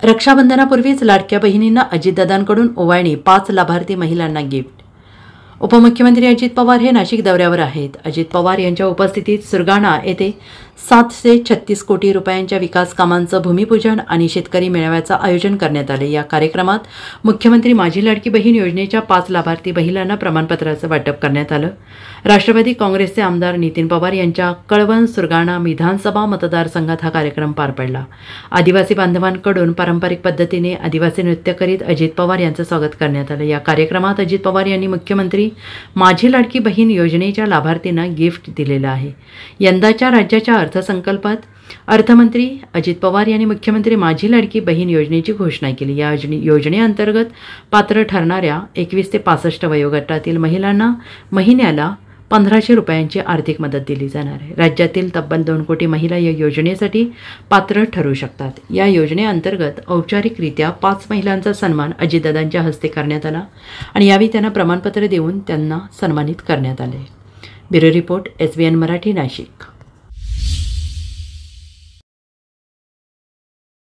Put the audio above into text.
रक्षाबंधनापूर्वीच लाडक्या बहिणींना अजितदादांकडून ओवाळणी, 5 लाभार्थी महिलांना गिफ्ट। उपमुख्यमंत्री अजित पवार हे नाशिक दौऱ्यावर आहेत। अजित पवार यांच्या उपस्थितीत सुरगाणा येथे 736 कोटी रुपयांच्या विकास कामांचं भूमिपूजन आणि शेतकरी मेळाव्याचं आयोजन करण्यात आले। या कार्यक्रमात मुख्यमंत्री माझी लाडकी बहीण योजनेच्या 5 लाभार्थी महिलांना प्रमाणपत्राचं वाटप करण्यात आलं। राष्ट्रवादी काँग्रेसचे आमदार नितीन पवार यांच्या कळवण सुरगाणा विधानसभा मतदारसंघात हा कार्यक्रम पार पडला। आदिवासी बांधवांकडून पारंपरिक पद्धतीने आदिवासी नृत्य करीत अजित पवार यांचं स्वागत करण्यात आलं। या कार्यक्रमात अजित पवार यांनी मुख्यमंत्री माझी लाडकी बहीण योजनेच्या लाभार्थींना गिफ्ट दिलेलं आहे। यंदाच्या राज्याच्या अर्थसंकल्पात अर्थमंत्री अजित पवार यांनी मुख्यमंत्री माझी लाडकी बहीण योजनेची घोषणा केली। या योजनेअंतर्गत पात्र ठरणाऱ्या 21 ते 65 वयोगटातील महिलांना महिन्याला 1500 रुपयांची आर्थिक मदत दिली जाणार आहे। राज्यातील तब्बल 2 कोटी महिला या योजनेसाठी पात्र ठरू शकतात। या योजनेअंतर्गत औपचारिकरित्या 5 महिलांचा सन्मान अजितदादांच्या हस्ते करण्यात आला आणि यावेळी त्यांना प्रमाणपत्र देऊन त्यांना सन्मानित करण्यात आले। Bureau report, SBN Marathi, Nashik.